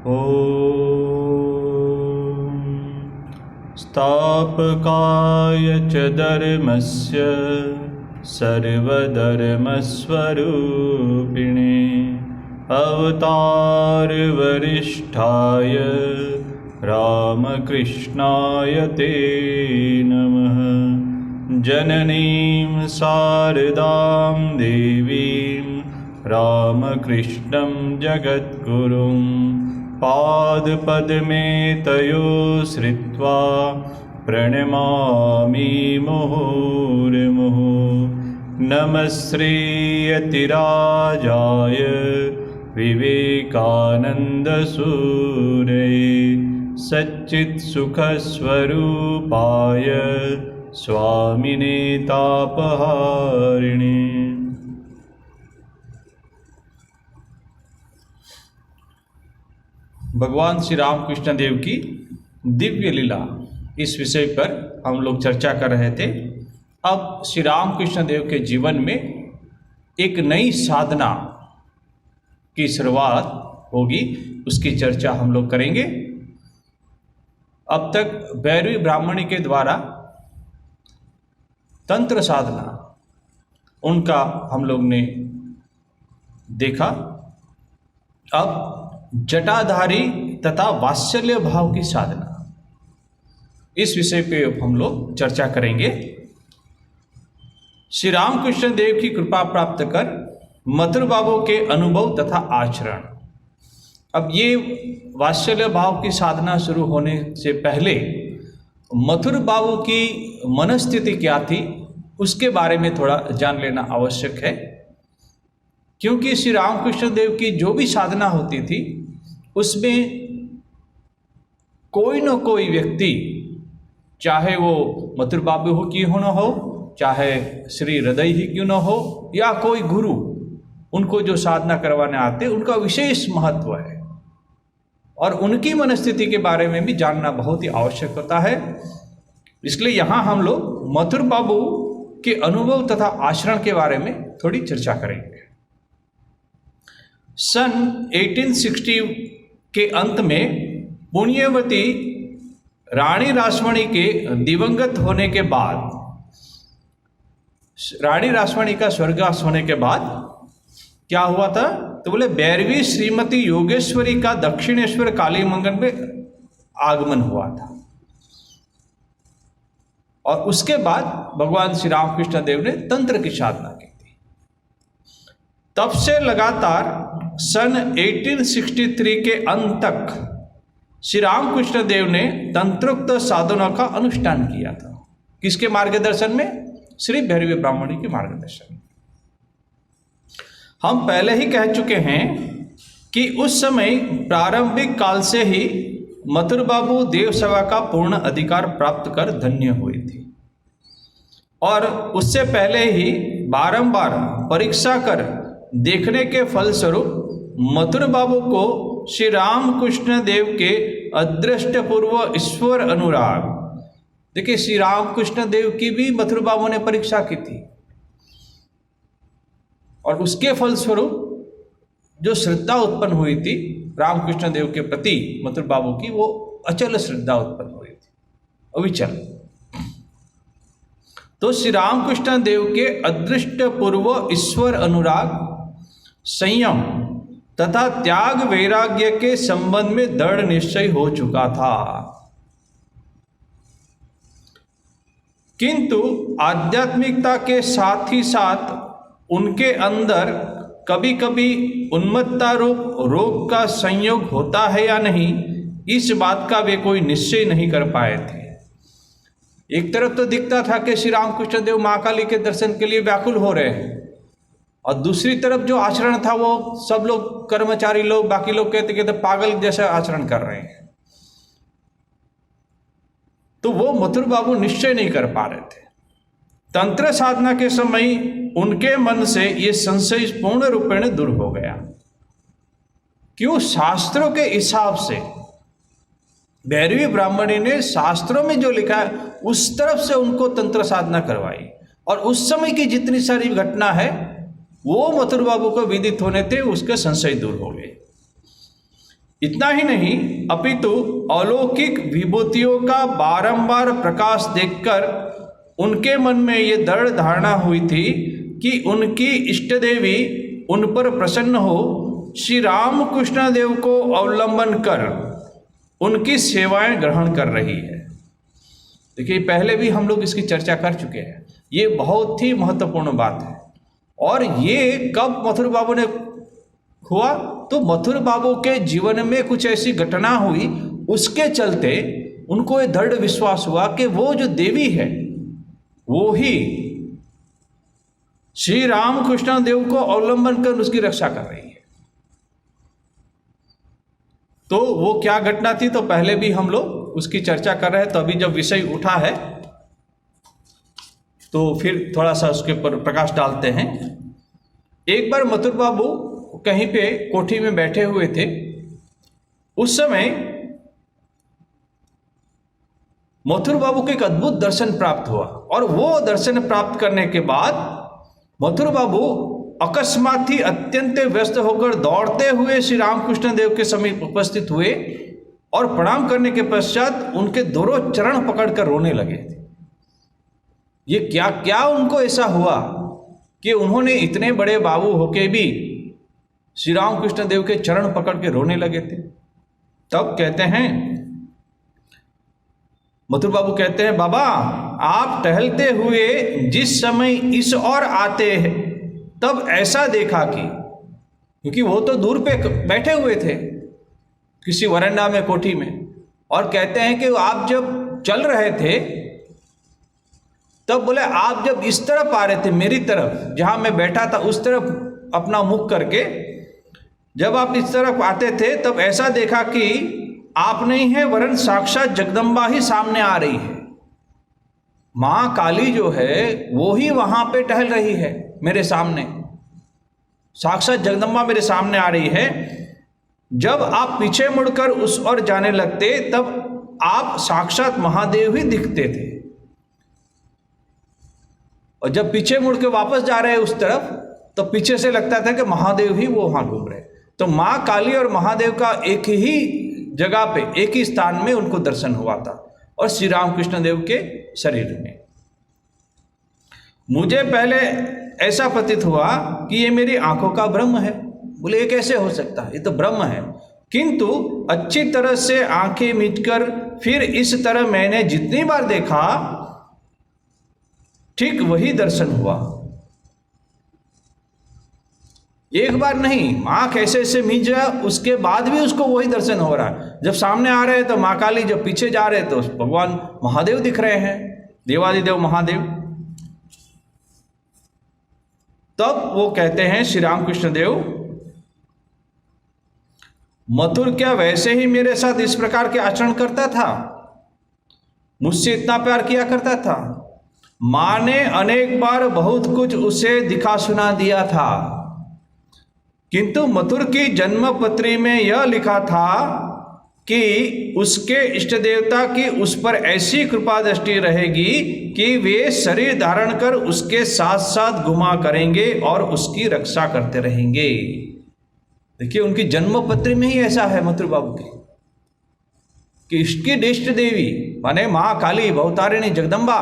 ॐ स्थापकाय च धर्मस्य सर्वधर्मस्वरूपिणे अवतारवरिष्ठाय रामकृष्णाय ते नमः। जननीं शारदां देवीं रामकृष्णं जगद्गुरुं पादपद्मे तयो श्रित्वा प्रणमामि मुहुर्मुहुः। नमः श्रीयतिराजाय विवेकानन्दसूरये सच्चित्सुखस्वरूपाय स्वामिने तापहारिणे। भगवान श्री रामकृष्ण देव की दिव्य लीला, इस विषय पर हम लोग चर्चा कर रहे थे। अब श्री रामकृष्ण देव के जीवन में एक नई साधना की शुरुआत होगी, उसकी चर्चा हम लोग करेंगे। अब तक भैरवी ब्राह्मणी के द्वारा तंत्र साधना, उनका हम लोग ने देखा। अब जटाधारी तथा वात्सल्य भाव की साधना, इस विषय पे हम लोग चर्चा करेंगे। श्री रामकृष्ण देव की कृपा प्राप्त कर मथुर बाबू के अनुभव तथा आचरण। अब ये वात्सल्य भाव की साधना शुरू होने से पहले मथुर बाबू की मनस्थिति क्या थी, उसके बारे में थोड़ा जान लेना आवश्यक है। क्योंकि श्री रामकृष्ण देव की जो भी साधना होती थी, उसमें कोई न कोई व्यक्ति, चाहे वो मथुर बाबू हो क्यों न हो, चाहे श्री हृदय ही क्यों न हो, या कोई गुरु, उनको जो साधना करवाने आते, उनका विशेष महत्व है और उनकी मनस्थिति के बारे में भी जानना बहुत ही आवश्यक होता है। इसलिए यहाँ हम लोग मथुर बाबू के अनुभव तथा आचरण के बारे में थोड़ी चर्चा करेंगे। सन 1860 के अंत में पुण्यवती रानी रासमणी के दिवंगत होने के बाद, रानी रासमणी का स्वर्गवास होने के बाद क्या हुआ था, तो बोले भैरवी श्रीमती योगेश्वरी का दक्षिणेश्वर काली मंदिर में आगमन हुआ था। और उसके बाद भगवान श्री रामकृष्ण देव ने तंत्र की साधना की थी। तब से लगातार सन 1863 के अंत तक श्री रामकृष्ण देव ने तंत्रोक्त साधना का अनुष्ठान किया था। किसके मार्गदर्शन में? श्री भैरवी ब्राह्मणी के मार्गदर्शन में। हम पहले ही कह चुके हैं कि उस समय प्रारंभिक काल से ही मथुर बाबू देव सेवा का पूर्ण अधिकार प्राप्त कर धन्य हुए थे और उससे पहले ही बारंबार परीक्षा कर देखने के फलस्वरूप मथुर बाबू को श्री रामकृष्ण देव के अदृष्टपूर्व ईश्वर अनुराग, देखिए श्री रामकृष्ण देव की भी मथुर बाबू ने परीक्षा की थी और उसके फलस्वरूप जो श्रद्धा उत्पन्न हुई थी रामकृष्ण देव के प्रति मथुर बाबू की, वो अचल श्रद्धा उत्पन्न हुई थी, अविचल। तो श्री रामकृष्ण देव के अदृष्टपूर्व ईश्वर अनुराग, संयम तथा त्याग वैराग्य के संबंध में दृढ़ निश्चय हो चुका था। किंतु आध्यात्मिकता के साथ ही साथ उनके अंदर कभी कभी उन्मत्तता रूप रोग का संयोग होता है या नहीं, इस बात का वे कोई निश्चय नहीं कर पाए थे। एक तरफ तो दिखता था कि श्री रामकृष्ण देव महाकाली के दर्शन के लिए व्याकुल हो रहे हैं और दूसरी तरफ जो आचरण था वो सब लोग, कर्मचारी लोग, बाकी लोग कहते पागल जैसा आचरण कर रहे हैं। तो वो मथुर बाबू निश्चय नहीं कर पा रहे थे। तंत्र साधना के समय उनके मन से ये संशय पूर्ण रूपेण दूर हो गया। क्यों? शास्त्रों के हिसाब से भैरवी ब्राह्मणी ने शास्त्रों में जो लिखा है उस तरफ से उनको तंत्र साधना करवाई और उस समय की जितनी सारी घटना है वो मथुर बाबू को विदित होने थे, उसके संशय दूर हो गए। इतना ही नहीं अपितु अलौकिक विभूतियों का बारंबार प्रकाश देखकर उनके मन में ये दृढ़ धारणा हुई थी कि उनकी इष्ट देवी उन पर प्रसन्न हो श्री रामकृष्ण देव को अवलंबन कर उनकी सेवाएं ग्रहण कर रही है। देखिए पहले भी हम लोग इसकी चर्चा कर चुके हैं, ये बहुत ही महत्वपूर्ण बात है। और ये कब मथुर बाबू ने हुआ, तो मथुर बाबू के जीवन में कुछ ऐसी घटना हुई, उसके चलते उनको ये दृढ़ विश्वास हुआ कि वो जो देवी है वो ही श्री रामकृष्ण देव को अवलंबन कर उसकी रक्षा कर रही है। तो वो क्या घटना थी, तो पहले भी हम लोग उसकी चर्चा कर रहे हैं। तो अभी जब विषय उठा है तो फिर थोड़ा सा उसके ऊपर प्रकाश डालते हैं। एक बार मथुर बाबू कहीं पे कोठी में बैठे हुए थे, उस समय मथुर बाबू को एक अद्भुत दर्शन प्राप्त हुआ। और वो दर्शन प्राप्त करने के बाद मथुर बाबू अकस्मात ही अत्यंत व्यस्त होकर दौड़ते हुए श्री रामकृष्ण देव के समीप उपस्थित हुए और प्रणाम करने के पश्चात उनके दोनों चरण पकड़कर रोने लगे। ये क्या क्या उनको ऐसा हुआ कि उन्होंने इतने बड़े बाबू होके भी श्री रामकृष्ण देव के चरण पकड़ के रोने लगे थे। तब कहते हैं मथुर बाबू कहते हैं, बाबा आप टहलते हुए जिस समय इस ओर आते हैं तब ऐसा देखा कि, क्योंकि वो तो दूर पे बैठे हुए थे किसी वरांडा में कोठी में, और कहते हैं कि आप जब चल रहे थे तब बोले आप जब इस तरफ आ रहे थे मेरी तरफ, जहां मैं बैठा था उस तरफ अपना मुख करके जब आप इस तरफ आते थे तब ऐसा देखा कि आप नहीं है वरन साक्षात जगदम्बा ही सामने आ रही है। मां काली जो है वो ही वहां पे टहल रही है मेरे सामने, साक्षात जगदम्बा मेरे सामने आ रही है। जब आप पीछे मुड़कर उस ओर जाने लगते तब आप साक्षात महादेव ही दिखते थे, और जब पीछे मुड़ के वापस जा रहे उस तरफ तो पीछे से लगता था कि महादेव ही वो वहां घूम रहे। तो मां काली और महादेव का एक ही जगह पे एक ही स्थान में उनको दर्शन हुआ था, और श्री रामकृष्ण देव के शरीर में। मुझे पहले ऐसा प्रतीत हुआ कि ये मेरी आंखों का भ्रम है। बोले ये कैसे हो सकता है, ये तो भ्रम है। किंतु अच्छी तरह से आंखें मीचकर फिर इस तरह मैंने जितनी बार देखा ठीक वही दर्शन हुआ। एक बार नहीं, आंख ऐसे ऐसे मीच रहा, उसके बाद भी उसको वही दर्शन हो रहा है। जब सामने आ रहे हैं तो मां काली, जब पीछे जा रहे हैं तो भगवान महादेव दिख रहे हैं, देवादिदेव महादेव। तब वो कहते हैं श्री रामकृष्ण देव, मथुर क्या वैसे ही मेरे साथ इस प्रकार के आचरण करता था, मुझसे इतना प्यार किया करता था। मां ने अनेक बार बहुत कुछ उसे दिखा सुना दिया था, किंतु मथुर की जन्म पत्री में यह लिखा था कि उसके इष्ट देवता की उस पर ऐसी कृपा दृष्टि रहेगी कि वे शरीर धारण कर उसके साथ साथ घुमा करेंगे और उसकी रक्षा करते रहेंगे। देखिए उनकी जन्म पत्री में ही ऐसा है मथुर बाबू की कि इसकी इष्ट देवी माने मां काली बहुतारिणी जगदम्बा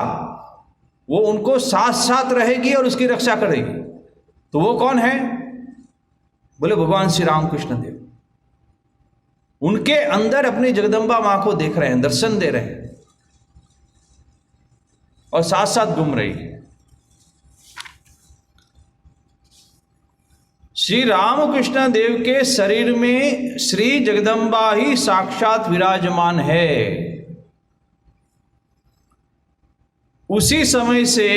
वो उनको साथ साथ रहेगी और उसकी रक्षा करेगी। तो वो कौन है? बोले भगवान श्री रामकृष्ण देव। उनके अंदर अपनी जगदम्बा मां को देख रहे हैं, दर्शन दे रहे हैं और साथ साथ घूम रही है। श्री रामकृष्ण देव के शरीर में श्री जगदम्बा ही साक्षात विराजमान है। उसी समय से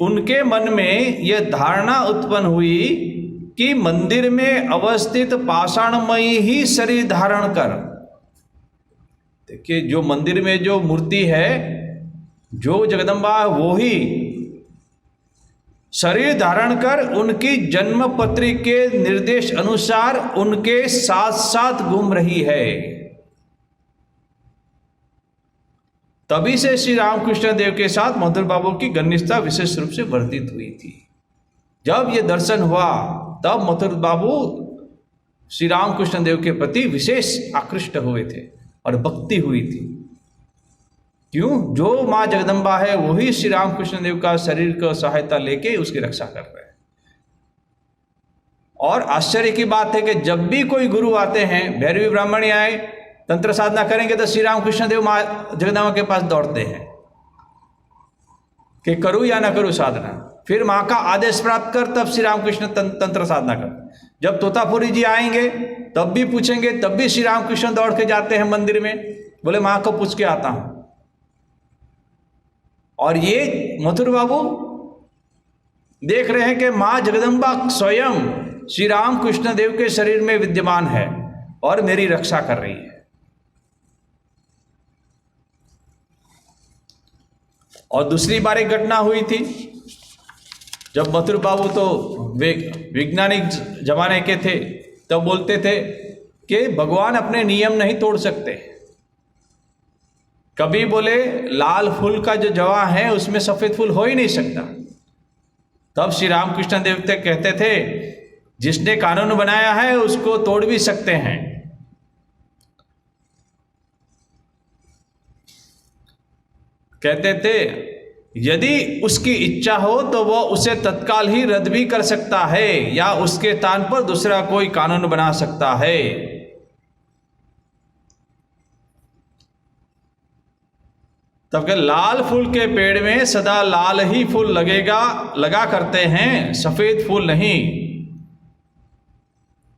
उनके मन में यह धारणा उत्पन्न हुई कि मंदिर में अवस्थित पाषाणमयी ही शरीर धारण कर, देखिए जो मंदिर में जो मूर्ति है, जो जगदम्बा वो ही शरीर धारण कर उनकी जन्म पत्री के निर्देश अनुसार उनके साथ साथ घूम रही है। तभी से श्री रामकृष्ण देव के साथ मथुर बाबू की घनिष्ठता विशेष रूप से वर्धित हुई थी। जब ये दर्शन हुआ तब मथुर बाबू श्री रामकृष्ण देव के प्रति विशेष आकृष्ट हुए थे और भक्ति हुई थी। क्यों? जो माँ जगदम्बा है वही श्री रामकृष्ण देव का शरीर का सहायता लेके उसकी रक्षा कर रहे हैं। और आश्चर्य की बात है कि जब भी कोई गुरु आते हैं, भैरवी ब्राह्मणी आए तंत्र साधना करेंगे तो श्री रामकृष्ण देव माँ जगदम्बा के पास दौड़ते हैं कि करूं या ना करूं साधना। फिर माँ का आदेश प्राप्त कर तब श्री रामकृष्ण तंत्र साधना कर। जब तोतापुरी जी आएंगे तब भी पूछेंगे, तब भी श्री रामकृष्ण दौड़ के जाते हैं मंदिर में, बोले माँ को पूछ के आता हूं। और ये मथुर बाबू देख रहे हैं कि माँ जगदम्बा स्वयं श्री रामकृष्ण देव के शरीर में विद्यमान है और मेरी रक्षा कर रही है। और दूसरी बार एक घटना हुई थी जब मथुर बाबू तो वैज्ञानिक जमाने के थे, तब बोलते थे कि भगवान अपने नियम नहीं तोड़ सकते। कभी बोले लाल फूल का जो जवा है उसमें सफेद फूल हो ही नहीं सकता। तब श्री रामकृष्ण देवते कहते थे जिसने कानून बनाया है उसको तोड़ भी सकते हैं। कहते थे यदि उसकी इच्छा हो तो वह उसे तत्काल ही रद्द भी कर सकता है या उसके स्थान पर दूसरा कोई कानून बना सकता है। तब के लाल फूल के पेड़ में सदा लाल ही फूल लगा करते हैं, सफेद फूल नहीं,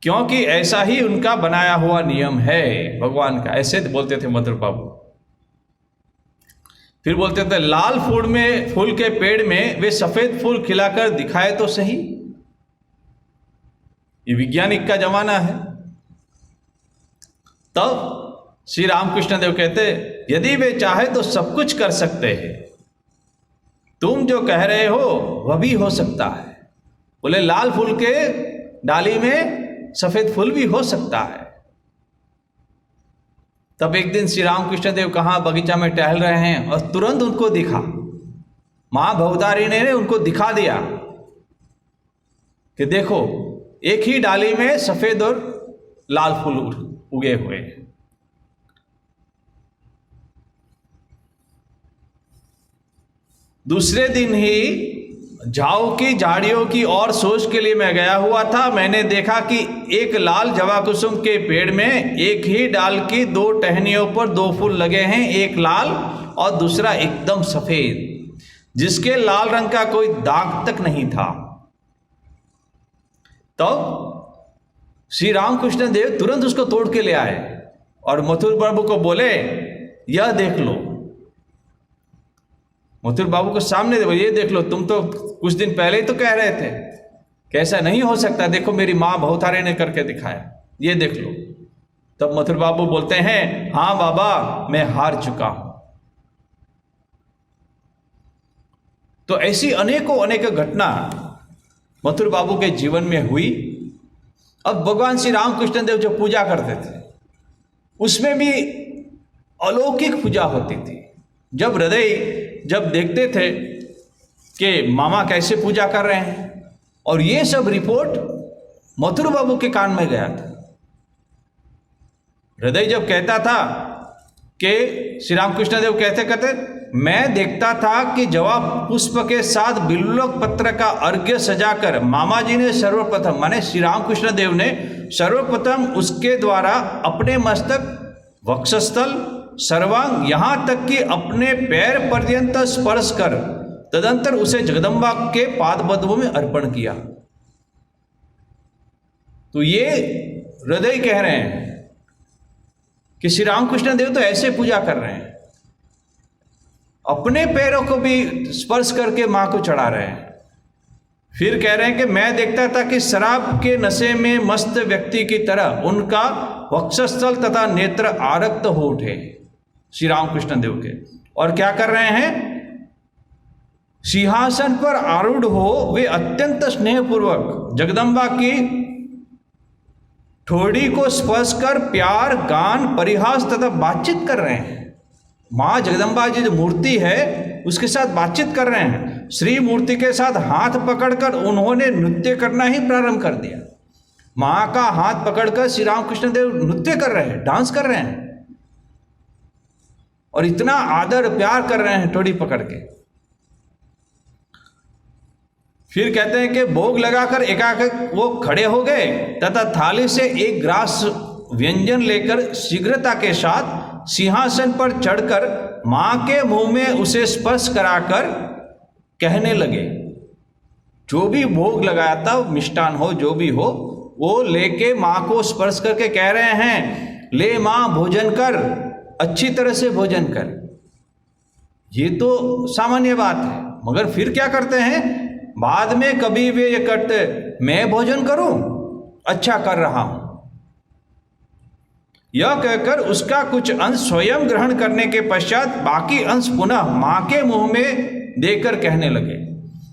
क्योंकि ऐसा ही उनका बनाया हुआ नियम है भगवान का। ऐसे बोलते थे मथुर बाबू। फिर बोलते थे लाल फूल के पेड़ में वे सफेद फूल खिलाकर दिखाए तो सही। ये वैज्ञानिक का जमाना है। तब श्री रामकृष्ण देव कहते यदि वे चाहे तो सब कुछ कर सकते हैं, तुम जो कह रहे हो वह भी हो सकता है। बोले लाल फूल के डाली में सफेद फूल भी हो सकता है। तब एक दिन श्री रामकृष्ण देव कहाँ बगीचा में टहल रहे हैं और तुरंत उनको दिखा, मां भवतारी ने उनको दिखा दिया कि देखो एक ही डाली में सफेद और लाल फूल उगे हुए हैं। दूसरे दिन ही झाऊ की झाड़ियों की और सोच के लिए मैं गया हुआ था। मैंने देखा कि एक लाल जवा कुसुम के पेड़ में एक ही डाल की दो टहनियों पर दो फूल लगे हैं, एक लाल और दूसरा एकदम सफेद, जिसके लाल रंग का कोई दाग तक नहीं था। तब श्री रामकृष्ण देव तुरंत उसको तोड़ के ले आए और मथुर बाबू को बोले यह देख लो। मथुर बाबू को सामने दे, ये देख लो, तुम तो कुछ दिन पहले ही तो कह रहे थे कि ऐसा नहीं हो सकता, देखो मेरी मां भवतारी ने करके दिखाया, ये देख लो। तब मथुर बाबू बोलते हैं हाँ बाबा मैं हार चुका हूं। तो ऐसी अनेकों अनेक घटना मथुर बाबू के जीवन में हुई। अब भगवान श्री रामकृष्ण देव जो पूजा करते थे उसमें भी अलौकिक पूजा होती थी। जब देखते थे कि मामा कैसे पूजा कर रहे हैं, और ये सब रिपोर्ट मथुर बाबू के कान में गया था। हृदय जब कहता था कि श्री रामकृष्ण देव कहते मैं देखता था कि जवाब पुष्प के साथ बिल्वक पत्र का अर्घ्य सजाकर मामा जी ने सर्वप्रथम, माने श्री रामकृष्ण देव ने सर्वप्रथम उसके द्वारा अपने मस्तक, वक्षस्थल, सर्वांग, यहां तक कि अपने पैर पर्यंत स्पर्श कर तदंतर उसे जगदम्बा के पाद पद्मों में अर्पण किया। तो ये हृदय कह रहे हैं कि श्री रामकृष्ण देव तो ऐसे पूजा कर रहे हैं, अपने पैरों को भी स्पर्श करके मां को चढ़ा रहे हैं। फिर कह रहे हैं कि मैं देखता था कि शराब के नशे में मस्त व्यक्ति की तरह उनका वक्षस्थल तथा नेत्र आरक्त हो उठे श्री रामकृष्ण देव के, और क्या कर रहे हैं, सिंहासन पर आरूढ़ हो वे अत्यंत स्नेहपूर्वक जगदम्बा की ठोड़ी को स्पर्श कर प्यार, गान, परिहास तथा बातचीत कर रहे हैं। मां जगदम्बा जी जो मूर्ति है उसके साथ बातचीत कर रहे हैं। श्री मूर्ति के साथ हाथ पकड़कर उन्होंने नृत्य करना ही प्रारंभ कर दिया। मां का हाथ पकड़कर श्री रामकृष्ण देव नृत्य कर रहे हैं, डांस कर रहे हैं और इतना आदर प्यार कर रहे हैं टोड़ी पकड़ के। फिर कहते हैं कि भोग लगाकर एकाएक वो खड़े हो गए तथा थाली से एक ग्रास व्यंजन लेकर शीघ्रता के साथ सिंहासन पर चढ़कर मां के मुंह में उसे स्पर्श कराकर कहने लगे। जो भी भोग लगाया था, मिष्टान हो जो भी हो, वो लेके मां को स्पर्श करके कह रहे हैं, ले मां भोजन कर, अच्छी तरह से भोजन कर। ये तो सामान्य बात है, मगर फिर क्या करते हैं बाद में कभी वे ये करते, मैं भोजन करूं, अच्छा कर रहा हूं, यह कहकर उसका कुछ अंश स्वयं ग्रहण करने के पश्चात बाकी अंश पुनः मां के मुंह में देकर कहने लगे।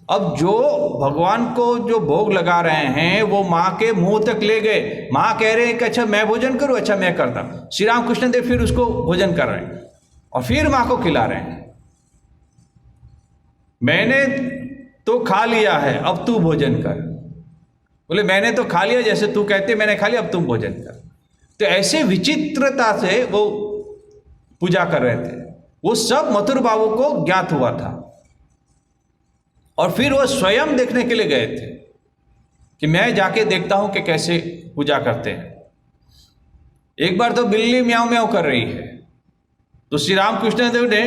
अब जो भगवान को जो भोग लगा रहे हैं वो मां के मुंह तक ले गए। मां कह रहे हैं कि अच्छा मैं भोजन करूं, अच्छा मैं करता। श्री रामकृष्ण देव फिर उसको भोजन कर रहे हैं और फिर मां को खिला रहे हैं। मैंने तो खा लिया है, अब तू भोजन कर। बोले मैंने तो खा लिया, जैसे तू कहते मैंने खा लिया, अब तुम भोजन कर। तो ऐसे विचित्रता से वो पूजा कर रहे थे। वो सब मथुर बाबू को ज्ञात हुआ था और फिर वो स्वयं देखने के लिए गए थे कि मैं जाके देखता हूं कि कैसे पूजा करते हैं। एक बार तो बिल्ली म्याऊं म्याऊं कर रही है, तो श्री रामकृष्ण देव ने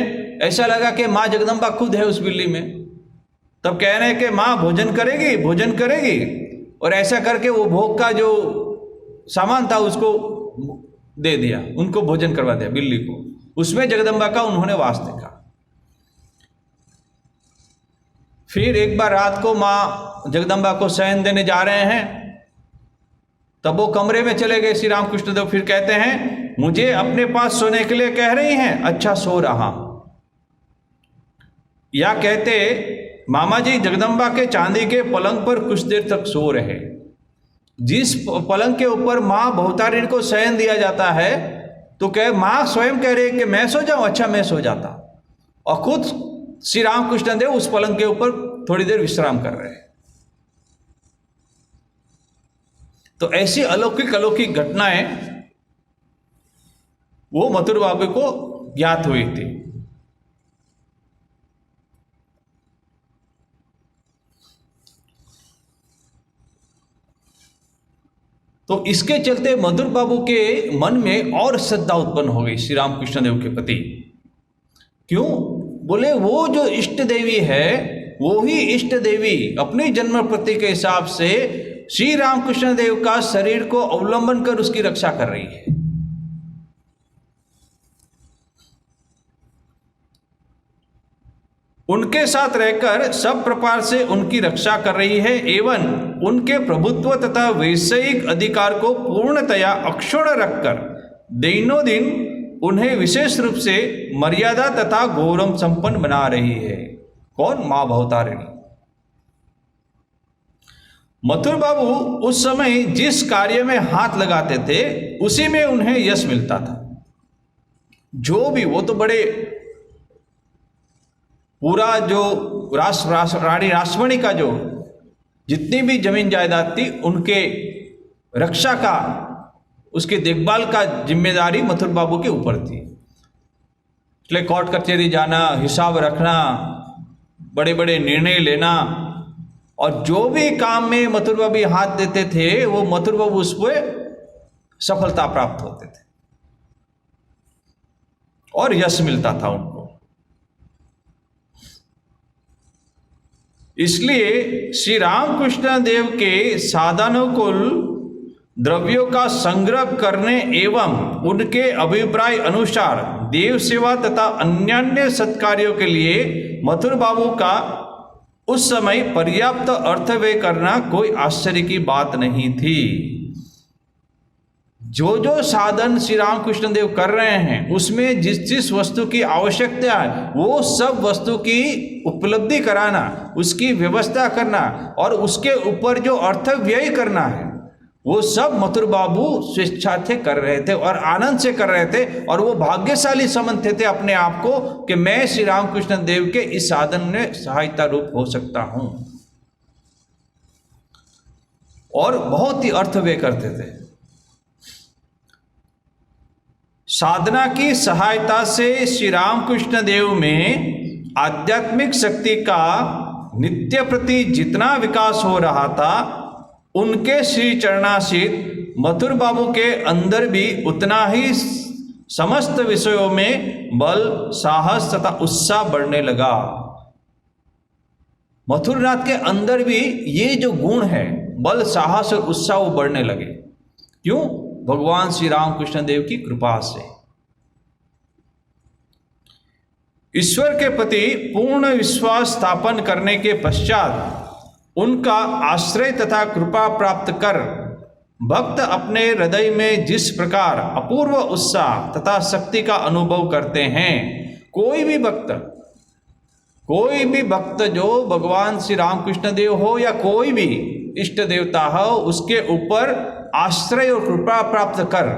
ऐसा लगा कि मां जगदम्बा खुद है उस बिल्ली में। तब कह रहे हैं कि मां भोजन करेगी, भोजन करेगी, और ऐसा करके वो भोग का जो सामान था उसको दे दिया, उनको भोजन करवा दिया बिल्ली को। उसमें जगदम्बा का उन्होंने वास देखा। फिर एक बार रात को मां जगदम्बा को शयन देने जा रहे हैं, तब वो कमरे में चले गए श्री रामकृष्ण देव। फिर कहते हैं मुझे अपने पास सोने के लिए कह रही हैं, अच्छा सो रहा। या कहते मामा जी जगदम्बा के चांदी के पलंग पर कुछ देर तक सो रहे। जिस पलंग के ऊपर मां भवतारिणी को शयन दिया जाता है, तो कह मां स्वयं कह रही है कि मैं सो जाऊं, अच्छा मैं सो जाता, और खुद श्री रामकृष्ण देव उस पलंग के ऊपर थोड़ी देर विश्राम कर रहे हैं। तो ऐसी अलौकिक अलौकिक घटनाएं वो मथुर बाबू को ज्ञात हुई थी। तो इसके चलते मधुर बाबू के मन में और श्रद्धा उत्पन्न हो गई श्री रामकृष्ण देव के प्रति। क्यों? बोले वो जो इष्ट देवी है, वो ही इष्ट देवी अपनी जन्म प्रति के हिसाब से श्री रामकृष्ण देव का शरीर को अवलंबन कर उसकी रक्षा कर रही है। उनके साथ रहकर सब प्रकार से उनकी रक्षा कर रही है एवं उनके प्रभुत्व तथा वैषयिक अधिकार को पूर्णतया अक्षुण्ण रखकर दिनों दिन उन्हें विशेष रूप से मर्यादा तथा गौरव संपन्न बना रही है। कौन? मां भवतारिणी। मथुर बाबू उस समय जिस कार्य में हाथ लगाते थे उसी में उन्हें यश मिलता था। जो भी, वो तो बड़े पूरा जो रानी रासमणी का जो जितनी भी जमीन जायदाद थी उनके रक्षा का, उसकी देखभाल का जिम्मेदारी मथुर बाबू के ऊपर थी। इसलिए कोर्ट कचहरी जाना, हिसाब रखना, बड़े बड़े निर्णय लेना, और जो भी काम में मथुर बाबू हाथ देते थे वो मथुर बाबू उस पर सफलता प्राप्त होते थे और यश मिलता था उनको। इसलिए श्री रामकृष्ण देव के साधनानुकूल द्रव्यों का संग्रह करने एवं उनके अभिप्राय अनुसार देव सेवा तथा अन्य सत्कार्यों के लिए मथुर बाबू का उस समय पर्याप्त अर्थ व्यय करना कोई आश्चर्य की बात नहीं थी। जो जो साधन श्री रामकृष्ण देव कर रहे हैं उसमें जिस जिस वस्तु की आवश्यकता है वो सब वस्तु की उपलब्धि कराना, उसकी व्यवस्था करना और उसके ऊपर जो अर्थ व्यय करना है वो सब मथुर बाबू स्वेच्छा से कर रहे थे और आनंद से कर रहे थे। और वो भाग्यशाली समझते थे अपने आप को कि मैं श्री रामकृष्ण देव के इस साधन में सहायता रूप हो सकता हूं। और बहुत ही अर्थ व्यय करते थे। साधना की सहायता से श्री रामकृष्ण देव में आध्यात्मिक शक्ति का नित्य प्रति जितना विकास हो रहा था, उनके श्री चरणाश्रित मथुर बाबू के अंदर भी उतना ही समस्त विषयों में बल, साहस तथा उत्साह बढ़ने लगा। मथुरनाथ के अंदर भी ये जो गुण है, बल, साहस और उत्साह, वो बढ़ने लगे। क्यों? भगवान श्री रामकृष्ण देव की कृपा से। ईश्वर के प्रति पूर्ण विश्वास स्थापन करने के पश्चात उनका आश्रय तथा कृपा प्राप्त कर भक्त अपने हृदय में जिस प्रकार अपूर्व उत्साह तथा शक्ति का अनुभव करते हैं, कोई भी भक्त जो भगवान श्री रामकृष्ण देव हो या कोई भी इष्ट देवता हो, उसके ऊपर आश्रय और कृपा प्राप्त कर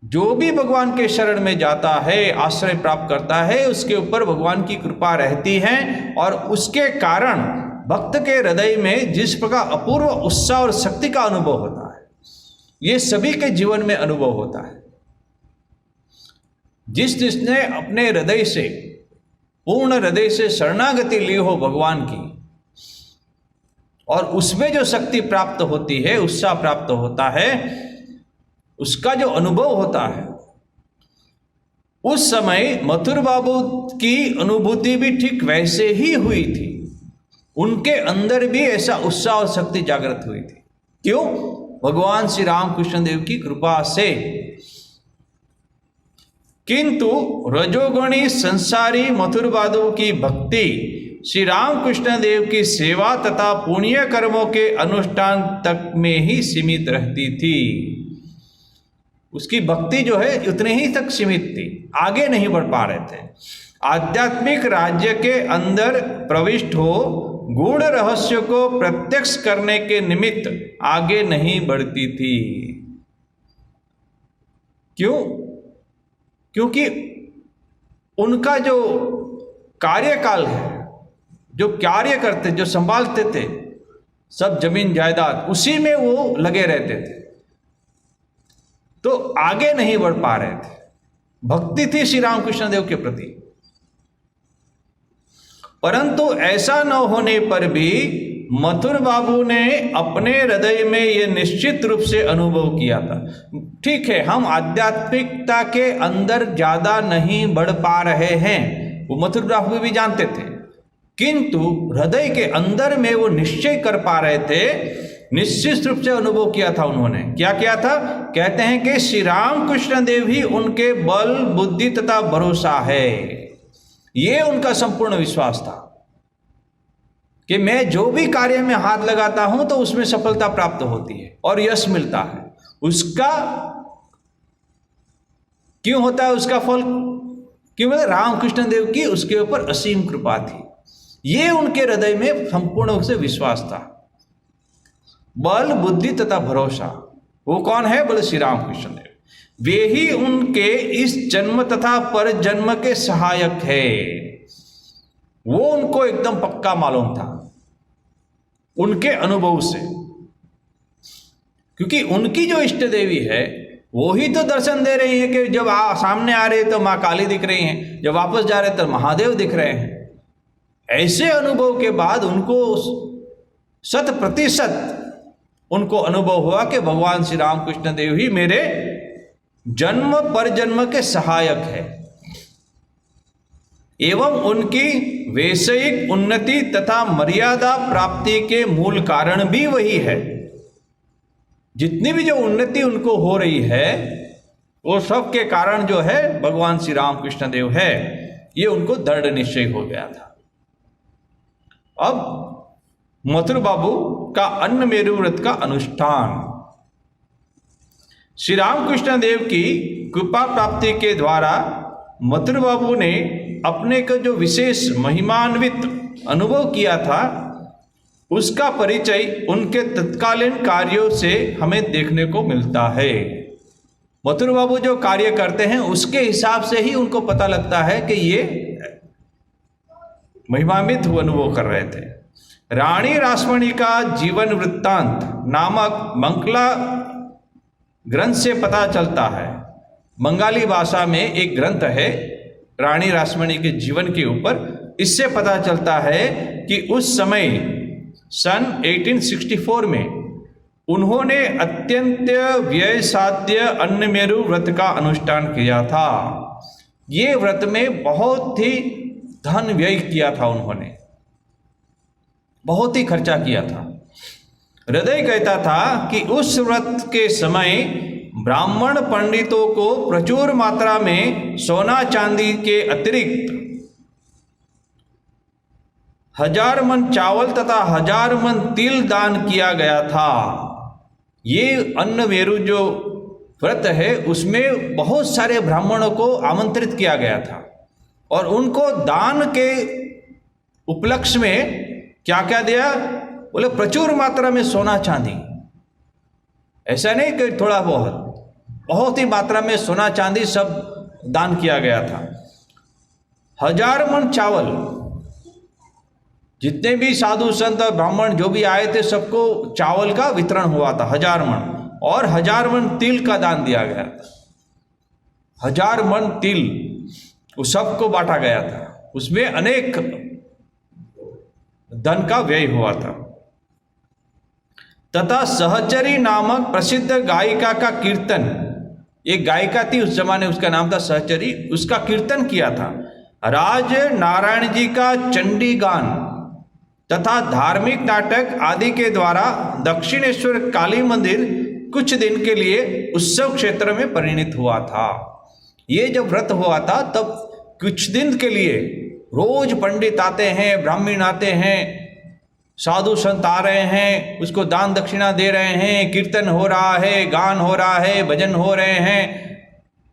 जो भी भगवान के शरण में जाता है, आश्रय प्राप्त करता है, उसके ऊपर भगवान की कृपा रहती है और उसके कारण भक्त के हृदय में जिस प्रकार अपूर्व उत्साह और शक्ति का अनुभव होता है, ये सभी के जीवन में अनुभव होता है। जिसने अपने हृदय से, पूर्ण हृदय से शरणागति ली हो भगवान की, और उसमें जो शक्ति प्राप्त होती है, उत्साह प्राप्त होता है, उसका जो अनुभव होता है, उस समय मथुर बाबू की अनुभूति भी ठीक वैसे ही हुई थी। उनके अंदर भी ऐसा उत्साह और शक्ति जागृत हुई थी। क्यों? भगवान श्री रामकृष्ण देव की कृपा से। किंतु रजोगुणी संसारी मथुर बाबू की भक्ति श्री रामकृष्ण देव की सेवा तथा पुण्य कर्मों के अनुष्ठान तक में ही सीमित रहती थी। उसकी भक्ति जो है उतने ही तक सीमित थी, आगे नहीं बढ़ पा रहे थे। आध्यात्मिक राज्य के अंदर प्रविष्ट हो गूढ़ रहस्य को प्रत्यक्ष करने के निमित्त आगे नहीं बढ़ती थी। क्यों? क्योंकि उनका जो कार्यकाल है, जो कार्य करते, जो संभालते थे सब जमीन जायदाद, उसी में वो लगे रहते थे, तो आगे नहीं बढ़ पा रहे थे। भक्ति थी श्री रामकृष्ण देव के प्रति, परंतु ऐसा न होने पर भी मथुर बाबू ने अपने हृदय में यह निश्चित रूप से अनुभव किया था, ठीक है, हम आध्यात्मिकता के अंदर ज्यादा नहीं बढ़ पा रहे हैं, वो मथुर बाबू भी जानते थे, किंतु हृदय के अंदर में वो निश्चय कर पा रहे थे, निश्चित रूप से अनुभव किया था उन्होंने। क्या किया था? कहते हैं कि श्री रामकृष्ण देव ही उनके बल, बुद्धि तथा भरोसा है। ये उनका संपूर्ण विश्वास था कि मैं जो भी कार्य में हाथ लगाता हूं तो उसमें सफलता प्राप्त होती है और यश मिलता है। उसका क्यों होता है? उसका फल क्यों? मतलब रामकृष्ण देव की उसके ऊपर असीम कृपा थी। ये उनके हृदय में संपूर्ण रूप से विश्वास था। बल, बुद्धि तथा भरोसा, वो कौन है? बोले श्री रामकृष्ण देव। वे ही उनके इस जन्म तथा पर जन्म के सहायक है। वो उनको एकदम पक्का मालूम था उनके अनुभव से, क्योंकि उनकी जो इष्ट देवी है वो ही तो दर्शन दे रही है कि जब सामने आ रहे तो मां काली दिख रही हैं, जब वापस जा रहे तो महादेव दिख रहे हैं। ऐसे अनुभव के बाद उनको 100% उनको अनुभव हुआ कि भगवान श्री रामकृष्ण देव ही मेरे जन्म पर जन्म के सहायक है, एवं उनकी वैषयिक उन्नति तथा मर्यादा प्राप्ति के मूल कारण भी वही है। जितनी भी जो उन्नति उनको हो रही है वो सब के कारण जो है भगवान श्री रामकृष्ण देव है, ये उनको दृढ़ निश्चय हो गया था। अब मथुर बाबू का अन्न मेरु व्रत का अनुष्ठान श्री रामकृष्ण देव की कृपा प्राप्ति के द्वारा मथुर बाबू ने अपने को जो विशेष महिमान्वित अनुभव किया था, उसका परिचय उनके तत्कालीन कार्यों से हमें देखने को मिलता है। मथुर बाबू जो कार्य करते हैं उसके हिसाब से ही उनको पता लगता है कि ये महिमान्वित अनुभव कर रहे थे। रानी रासमणी का जीवन वृत्तांत नामक मंगला ग्रंथ से पता चलता है। बंगाली भाषा में एक ग्रंथ है रानी रासमणी के जीवन के ऊपर। इससे पता चलता है कि उस समय सन 1864 में उन्होंने अत्यंत व्यय साध्य अन्नमेरु व्रत का अनुष्ठान किया था। ये व्रत में बहुत ही धन व्यय किया था, उन्होंने बहुत ही खर्चा किया था। हृदय कहता था कि उस व्रत के समय ब्राह्मण पंडितों को प्रचुर मात्रा में सोना चांदी के अतिरिक्त 1000 मन चावल तथा 1000 मन तिल दान किया गया था। ये अन्नमेरु जो व्रत है उसमें बहुत सारे ब्राह्मणों को आमंत्रित किया गया था और उनको दान के उपलक्ष्य में क्या क्या दिया? बोले प्रचुर मात्रा में सोना चांदी। ऐसा नहीं कि थोड़ा बहुत ही मात्रा में सोना चांदी सब दान किया गया था। 1000 मन चावल, जितने भी साधु संत ब्राह्मण जो भी आए थे सबको चावल का वितरण हुआ था 1000 मन, और 1000 मन तिल का दान दिया गया था। 1000 मन तिल वो सबको बांटा गया था। उसमें अनेक धन का व्यय हुआ था। तथा सहचरी नामक प्रसिद्ध गायिका का कीर्तन, एक गायिका थी उस जमाने, उसका नाम था सहचरी, उसका कीर्तन किया था। राज नारायण जी का चंडी गान तथा धार्मिक नाटक आदि के द्वारा दक्षिणेश्वर काली मंदिर कुछ दिन के लिए उत्सव क्षेत्र में परिणित हुआ था। ये जब व्रत हुआ था तब कुछ दिन के लिए रोज पंडित आते हैं, ब्राह्मण आते हैं, साधु संत आ रहे हैं, उसको दान दक्षिणा दे रहे हैं, कीर्तन हो रहा है, गान हो रहा है, भजन हो रहे हैं।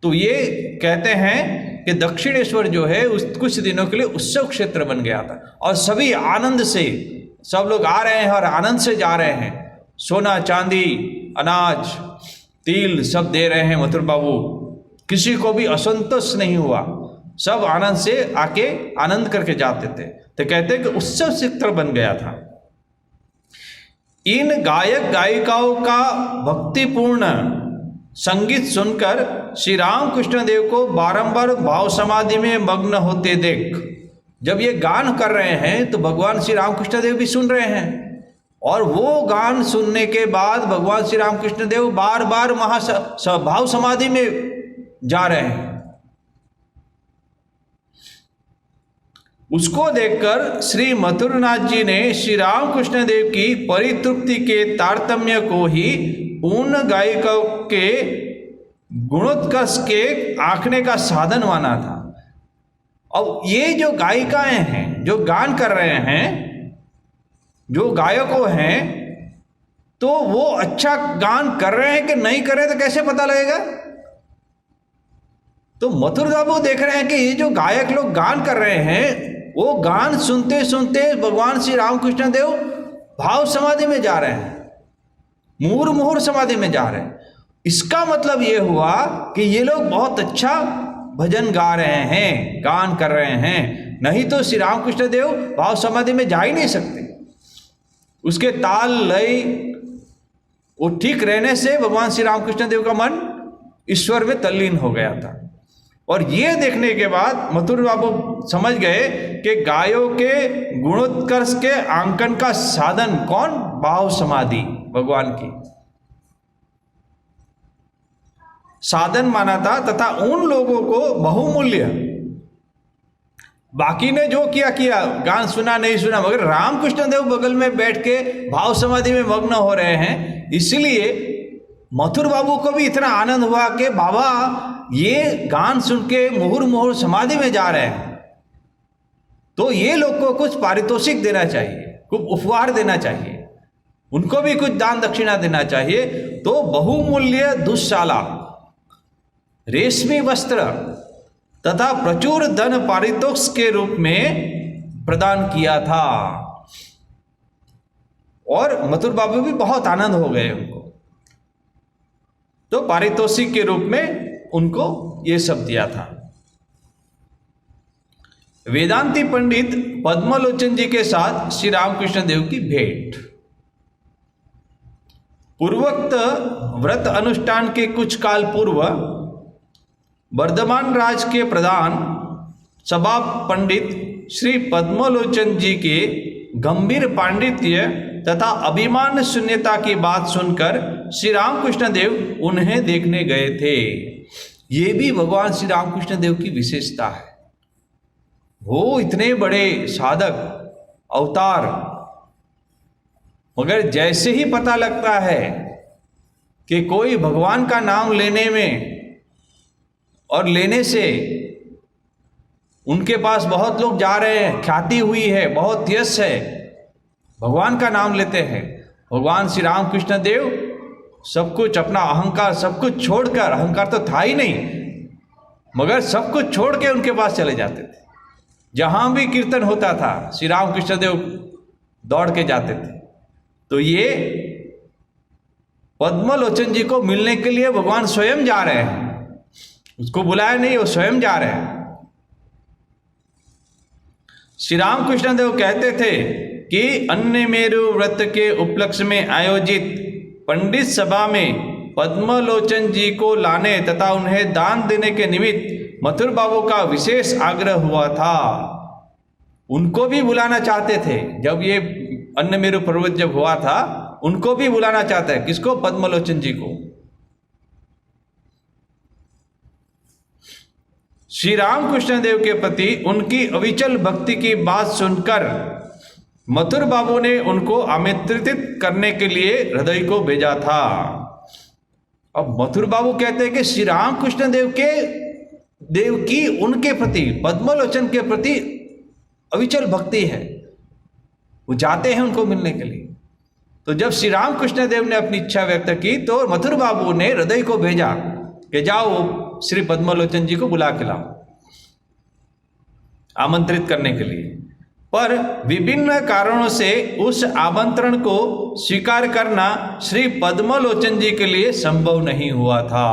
तो ये कहते हैं कि दक्षिणेश्वर जो है उस कुछ दिनों के लिए उत्सव क्षेत्र बन गया था और सभी आनंद से, सब लोग आ रहे हैं और आनंद से जा रहे हैं। सोना चांदी अनाज तिल सब दे रहे हैं मथुर बाबू, किसी को भी असंतोष नहीं हुआ, सब आनंद से आके आनंद करके जाते थे। तो कहते हैं कि उत्सव क्षेत्र बन गया था। इन गायक गायिकाओं का भक्तिपूर्ण संगीत सुनकर श्री रामकृष्ण देव को बारंबार भाव समाधि में मग्न होते देख, जब ये गान कर रहे हैं तो भगवान श्री रामकृष्ण देव भी सुन रहे हैं, और वो गान सुनने के बाद भगवान श्री रामकृष्ण देव बार बार भाव समाधि में जा रहे हैं। उसको देखकर श्री मथुरनाथ जी ने श्री रामकृष्ण देव की परितृप्ति के तारतम्य को ही उन गायिकाओं के गुणोत्कर्ष के आंकने का साधन माना था। अब ये जो गायिकाएं हैं, जो गान कर रहे हैं, जो गायकों हैं, तो वो अच्छा गान कर रहे हैं कि नहीं कर रहे तो कैसे पता लगेगा? तो मथुर बाबू देख रहे हैं कि ये जो गायक लोग गान कर रहे हैं वो गान सुनते सुनते भगवान श्री रामकृष्ण देव भाव समाधि में जा रहे हैं, मुहुर्मुहुर समाधि में जा रहे हैं। इसका मतलब ये हुआ कि ये लोग बहुत अच्छा भजन गा रहे हैं, गान कर रहे हैं, नहीं तो श्री रामकृष्ण देव भाव समाधि में जा ही नहीं सकते। उसके ताल लय वो ठीक रहने से भगवान श्री रामकृष्ण देव का मन ईश्वर में तल्लीन हो गया था। और ये देखने के बाद मथुर बाबू समझ गए कि गायों के गुणोत्कर्ष के आंकन का साधन कौन? भाव समाधि भगवान की साधन माना था। तथा उन लोगों को बहुमूल्य, बाकी ने जो किया किया, गान सुना नहीं सुना, मगर रामकृष्ण देव बगल में बैठ के भाव समाधि में मग्न हो रहे हैं, इसलिए मथुर बाबू को भी इतना आनंद हुआ कि बाबा ये गान सुन के मुहुर्मुहुर समाधि में जा रहे हैं, तो ये लोग को कुछ पारितोषिक देना चाहिए, कुछ उपहार देना चाहिए, उनको भी कुछ दान दक्षिणा देना चाहिए। तो बहुमूल्य दुशाला, रेशमी वस्त्र तथा प्रचुर धन पारितोषिक के रूप में प्रदान किया था। और मथुर बाबू भी बहुत आनंद हो गए उनको, तो पारितोषिक के रूप में उनको ये सब दिया था। वेदांती पंडित पद्मलोचन जी के साथ श्री रामकृष्ण देव की भेंट। पूर्वोक्त व्रत अनुष्ठान के कुछ काल पूर्व वर्धमान राज के प्रधान सभा पंडित श्री पद्मलोचन जी के गंभीर पांडित्य तथा अभिमान शून्यता की बात सुनकर श्री रामकृष्ण देव उन्हें देखने गए थे। ये भी भगवान श्री रामकृष्ण देव की विशेषता है। वो इतने बड़े साधक अवतार, मगर जैसे ही पता लगता है कि कोई भगवान का नाम लेने में और लेने से उनके पास बहुत लोग जा रहे हैं, ख्याति हुई है, बहुत यश है, भगवान का नाम लेते हैं, भगवान श्री रामकृष्ण देव सब कुछ, अपना अहंकार सब कुछ छोड़कर, अहंकार तो था ही नहीं, मगर सब कुछ छोड़ के उनके पास चले जाते थे। जहां भी कीर्तन होता था श्री रामकृष्ण देव दौड़ के जाते थे। तो ये पद्मलोचन जी को मिलने के लिए भगवान स्वयं जा रहे हैं, उसको बुलाया नहीं, वो स्वयं जा रहे हैं। श्री रामकृष्ण देव कहते थे कि अन्य मेरु व्रत के उपलक्ष्य में आयोजित पंडित सभा में पद्मलोचन जी को लाने तथा उन्हें दान देने के निमित्त मथुर बाबू का विशेष आग्रह हुआ था। उनको भी बुलाना चाहते थे। जब ये अन्य मेरु पर्वत जब हुआ था, उनको भी बुलाना चाहते हैं। किसको? पद्मलोचन जी को। श्री रामकृष्ण देव के प्रति उनकी अविचल भक्ति की बात सुनकर मथुर बाबू ने उनको आमंत्रित करने के लिए हृदय को भेजा था। अब मथुर बाबू कहते हैं कि श्री रामकृष्ण देव की उनके प्रति, पद्मलोचन के प्रति अविचल भक्ति है, वो जाते हैं उनको मिलने के लिए। तो जब श्री रामकृष्ण देव ने अपनी इच्छा व्यक्त की तो मथुर बाबू ने हृदय को भेजा कि जाओ श्री पद्मलोचन जी को बुला के लाओ, आमंत्रित करने के लिए। पर विभिन्न कारणों से उस आमंत्रण को स्वीकार करना श्री पद्मलोचन जी के लिए संभव नहीं हुआ था।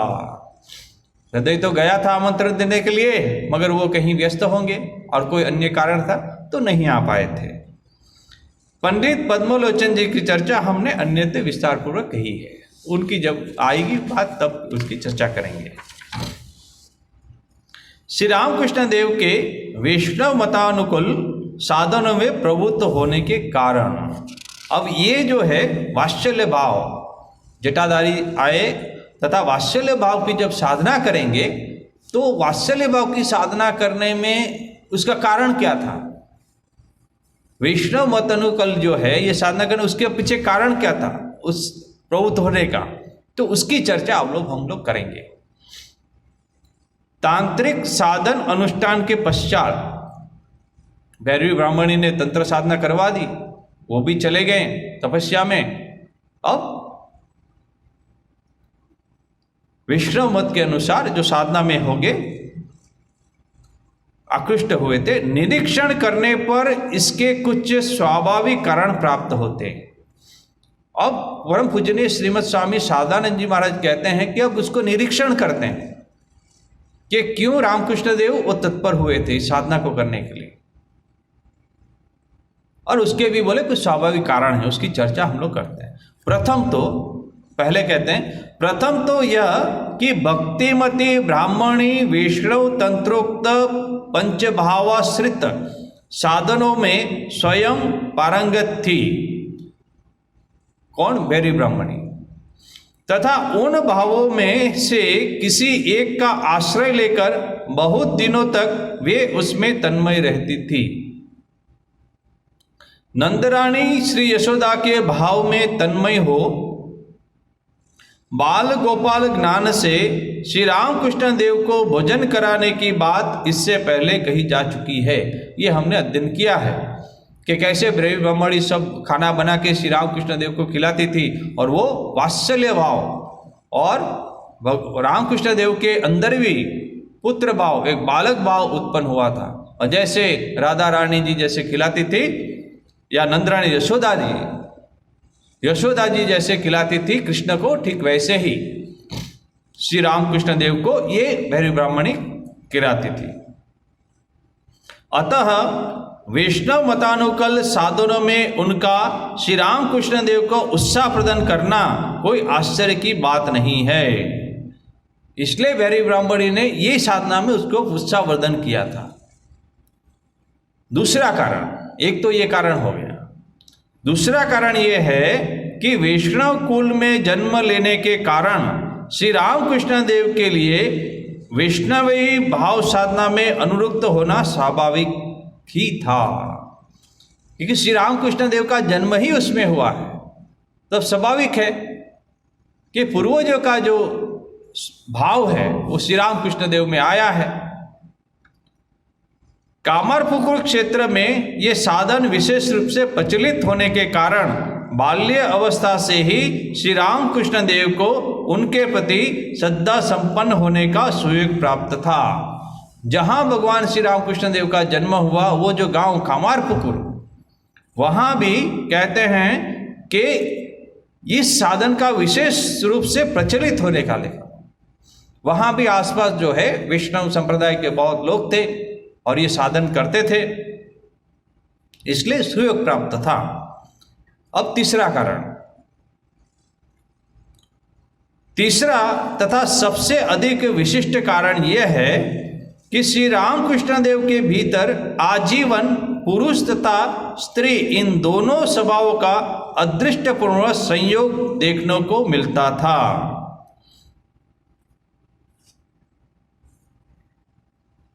हृदय तो गया था आमंत्रण देने के लिए, मगर वो कहीं व्यस्त होंगे और कोई अन्य कारण था तो नहीं आ पाए थे। पंडित पद्मलोचन जी की चर्चा हमने अन्यत्र विस्तार पूर्वक कही है, उनकी जब आएगी बात तब उसकी चर्चा करेंगे। श्री रामकृष्ण देव के वैष्णव मतानुकूल साधनों में प्रवृत्त होने के कारण अब ये जो है वात्सल्य भाव, जटाधारी आए तथा वात्सल्य भाव की जब साधना करेंगे तो वात्सल्य भाव की साधना करने में उसका कारण क्या था? वैष्णव मत अनुकूल जो है ये साधना करने, उसके पीछे कारण क्या था उस प्रवृत्त होने का? तो उसकी चर्चा हम लोग करेंगे। तांत्रिक साधन अनुष्ठान के पश्चात भैरवी ब्राह्मणी ने तंत्र साधना करवा दी, वो भी चले गए तपस्या में। अब वैष्णव मत के अनुसार जो साधना में होंगे आकृष्ट हुए थे, निरीक्षण करने पर इसके कुछ स्वाभाविक कारण प्राप्त होते हैं। अब परम पूजनीय श्रीमद स्वामी शारदानंद जी महाराज कहते हैं कि अब उसको निरीक्षण करते हैं कि क्यों रामकृष्ण देव वो तत्पर हुए थे इस साधना को करने के लिए, और उसके भी बोले कुछ स्वाभाविक कारण है, उसकी चर्चा हम लोग करते हैं। प्रथम तो पहले कहते हैं, प्रथम तो यह कि भक्तिमती ब्राह्मणी वैष्णव तंत्रोक्त पंचभावाश्रित साधनों में स्वयं पारंगत थी। कौन? भैरवी ब्राह्मणी। तथा उन भावों में से किसी एक का आश्रय लेकर बहुत दिनों तक वे उसमें तन्मय रहती थी। नंदरानी श्री यशोदा के भाव में तन्मय हो बाल गोपाल ज्ञान से श्री रामकृष्ण देव को भोजन कराने की बात इससे पहले कही जा चुकी है। ये हमने अध्ययन किया है कि कैसे भैरवी ब्राह्मणी सब खाना बना के श्री रामकृष्ण देव को खिलाती थी, और वो वात्सल्य भाव और रामकृष्ण देव के अंदर भी पुत्र भाव, एक बालक भाव उत्पन्न हुआ था। और जैसे राधा रानी जी जैसे खिलाती थी, या नंदरानी यशोदा जी जैसे खिलाती थी कृष्ण को, ठीक वैसे ही श्री रामकृष्ण देव को ये भैरवी ब्राह्मणी खिलाती थी। अतः वैष्णव मतानुकूल साधनों में उनका श्री रामकृष्ण देव को उत्साह प्रदान करना कोई आश्चर्य की बात नहीं है। इसलिए बैरी ब्राह्मणी ने ये साधना में उसको उत्साह वर्धन किया था। दूसरा कारण, एक तो ये कारण हो गया, दूसरा कारण ये है कि वैष्णव कुल में जन्म लेने के कारण श्री रामकृष्ण देव के लिए वैष्णवी भाव साधना में अनुरक्त होना स्वाभाविक ही था, क्योंकि श्री रामकृष्ण देव का जन्म ही उसमें हुआ है। तब स्वाभाविक है कि पूर्वजों का जो भाव है वो श्री रामकृष्ण देव में आया है। कामरपुकुर क्षेत्र में ये साधन विशेष रूप से प्रचलित होने के कारण बाल्य अवस्था से ही श्री रामकृष्ण देव को उनके प्रति श्रद्धा संपन्न होने का सुयोग प्राप्त था। जहाँ भगवान श्री रामकृष्ण देव का जन्म हुआ, वो जो गांव कामरपुकुर, वहाँ भी कहते हैं कि इस साधन का विशेष रूप से प्रचलित होने का लिखा। वहाँ भी आसपास जो है वैष्णव संप्रदाय के बहुत लोग थे और ये साधन करते थे, इसलिए सुयोग प्राप्त था। अब तीसरा कारण, तीसरा तथा सबसे अधिक विशिष्ट कारण यह है कि श्री रामकृष्ण देव के भीतर आजीवन पुरुष तथा स्त्री इन दोनों स्वभावों का अदृष्टपूर्ण संयोग देखने को मिलता था।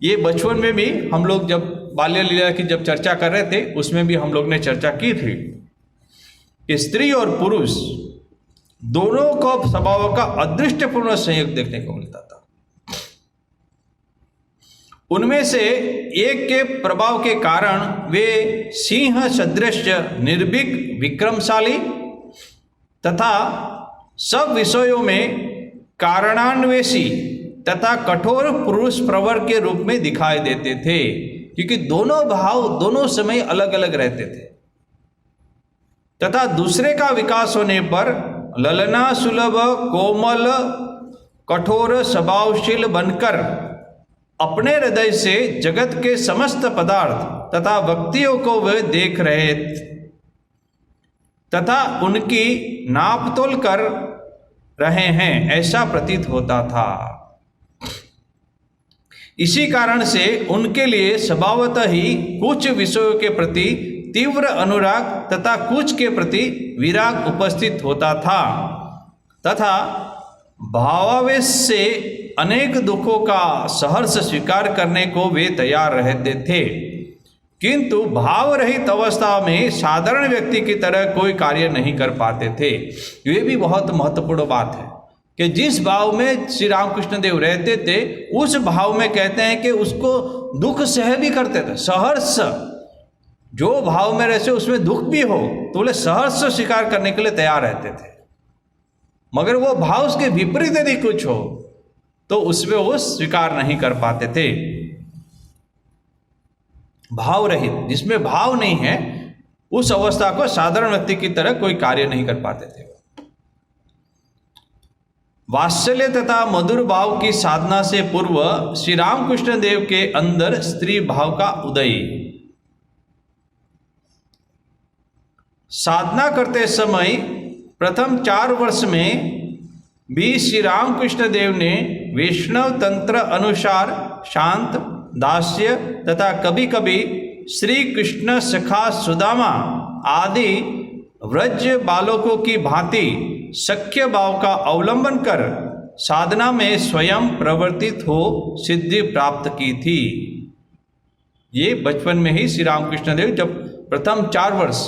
ये बचपन में भी हम लोग जब बाल्य लीला की जब चर्चा कर रहे थे उसमें भी हम लोग ने चर्चा की थी कि स्त्री और पुरुष दोनों को स्वभाव का अदृष्टपूर्ण संयोग देखने को मिलता था। उनमें से एक के प्रभाव के कारण वे सिंह सदृश निर्भीक विक्रमशाली तथा सब विषयों में कारणान्वेषी तथा कठोर पुरुष प्रवर के रूप में दिखाई देते थे, क्योंकि दोनों भाव दोनों समय अलग अलग रहते थे। तथा दूसरे का विकास होने पर ललना सुलभ कोमल कठोर स्वभावशील बनकर अपने हृदय से जगत के समस्त पदार्थ तथा व्यक्तियों को वे देख रहे तथा उनकी नापतोल कर रहे हैं, ऐसा प्रतीत होता था। इसी कारण से उनके लिए स्वभावतः ही कुछ विषयों के प्रति तीव्र अनुराग तथा कुछ के प्रति विराग उपस्थित होता था तथा भावावेश से अनेक दुखों का सहर्ष स्वीकार करने को वे तैयार रहते थे, किंतु भाव रहित अवस्था में साधारण व्यक्ति की तरह कोई कार्य नहीं कर पाते थे। ये भी बहुत महत्वपूर्ण बात है कि जिस भाव में श्री रामकृष्ण देव रहते थे उस भाव में कहते हैं कि उसको दुख सह भी करते थे, सहर्ष। जो भाव में रहते उसमें दुख भी हो तो बोले सहर्ष स्वीकार करने के लिए तैयार रहते थे, मगर वो भाव उसके विपरीत यदि कुछ हो तो उसमें वो स्वीकार नहीं कर पाते थे। भाव रहित, जिसमें भाव नहीं है, उस अवस्था को साधारण व्यक्ति की तरह कोई कार्य नहीं कर पाते थे। वात्सल्य तथा मधुर भाव की साधना से पूर्व श्री रामकृष्ण देव के अंदर स्त्री भाव का उदय। साधना करते समय प्रथम 4 वर्ष में भी श्री रामकृष्ण देव ने वैष्णव तंत्र अनुसार शांत, दास्य तथा कभी कभी श्री कृष्ण सखा सुदामा आदि व्रज बालकों की भांति सख्य भाव का अवलंबन कर साधना में स्वयं प्रवर्तित हो सिद्धि प्राप्त की थी। ये बचपन में ही श्री रामकृष्ण देव जब प्रथम 4 वर्ष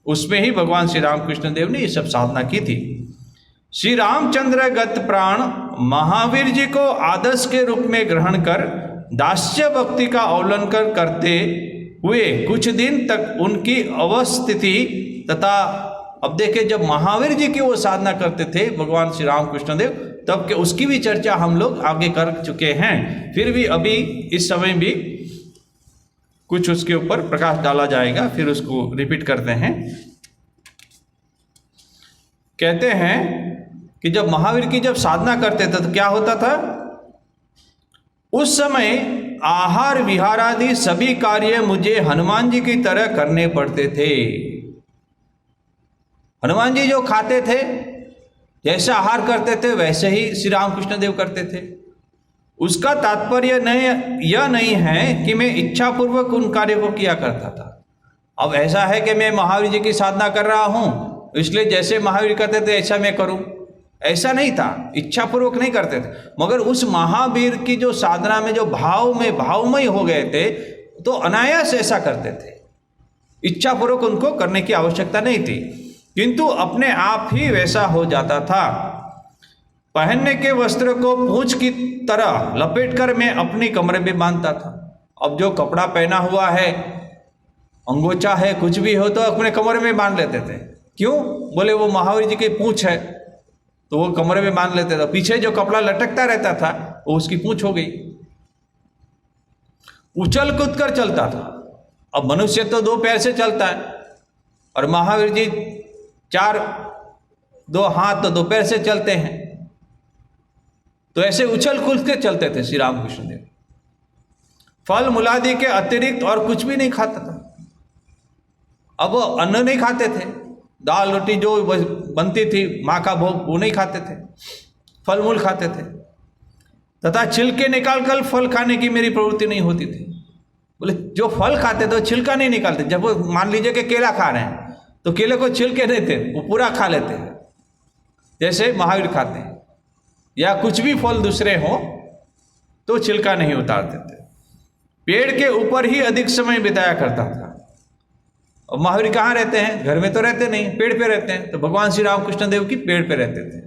उसमें ही भगवान श्री रामकृष्ण देव ने ये सब साधना की थी। श्री रामचंद्र गत प्राण महावीर जी को आदर्श के रूप में ग्रहण कर दास्य भक्ति का अवलंबन करते हुए कुछ दिन तक उनकी अवस्थिति तथा अब देखिए जब महावीर जी की वो साधना करते थे भगवान श्री रामकृष्ण देव, तब के उसकी भी चर्चा हम लोग आगे कर चुके हैं। फिर भी अभी इस समय भी कुछ उसके ऊपर प्रकाश डाला जाएगा, फिर उसको रिपीट करते हैं। कहते हैं कि जब महावीर की जब साधना करते थे तो क्या होता था, उस समय आहार विहार आदि सभी कार्य मुझे हनुमान जी की तरह करने पड़ते थे। हनुमान जी जो खाते थे, जैसा आहार करते थे, वैसे ही श्री रामकृष्ण देव करते थे। उसका तात्पर्य यह नहीं है कि मैं इच्छापूर्वक उन कार्यों को किया करता था। अब ऐसा है कि मैं महावीर जी की साधना कर रहा हूँ, इसलिए जैसे महावीर करते थे ऐसा मैं करूँ, ऐसा नहीं था। इच्छापूर्वक नहीं करते थे, मगर उस महावीर की जो साधना में जो भावमय हो गए थे, तो अनायास ऐसा करते थे। इच्छापूर्वक उनको करने की आवश्यकता नहीं थी, किंतु अपने आप ही वैसा हो जाता था। पहनने के वस्त्र को पूंछ की तरह लपेटकर मैं अपनी कमरे में बांधता था। अब जो कपड़ा पहना हुआ है, अंगोछा है, कुछ भी हो, तो अपने कमरे में बांध लेते थे। क्यों? बोले वो महावीर जी की पूंछ है, तो वो कमरे में बांध लेते थे। पीछे जो कपड़ा लटकता रहता था वो उसकी पूंछ हो गई। उछल कूद कर चलता था। अब मनुष्य तो 2 पैर से चलता है, और महावीर जी 2 हाथ तो 2 पैर से चलते हैं, तो ऐसे उछल कूद के चलते थे श्री रामकृष्ण देव। फल मूलादि के अतिरिक्त और कुछ भी नहीं खाता था। अब वो अन्न नहीं खाते थे, दाल रोटी जो बनती थी, माँ का भोग, वो नहीं खाते थे, फल मूल खाते थे। तथा छिलके निकालकर फल खाने की मेरी प्रवृत्ति नहीं होती थी। बोले जो फल खाते थे वो छिलका नहीं निकालते। जब वो मान लीजिए कि केला खा रहे हैं, तो केले को छिलके नहीं थे, वो पूरा खा लेते हैं, जैसे महावीर खाते हैं। या कुछ भी फल दूसरे हो तो छिलका नहीं उतारते थे। पेड़ के ऊपर ही अधिक समय बिताया करता था। और महावीर कहाँ रहते हैं? घर में तो रहते नहीं, पेड़ पे रहते हैं। तो भगवान श्री रामकृष्ण देव की पेड़ पे रहते थे।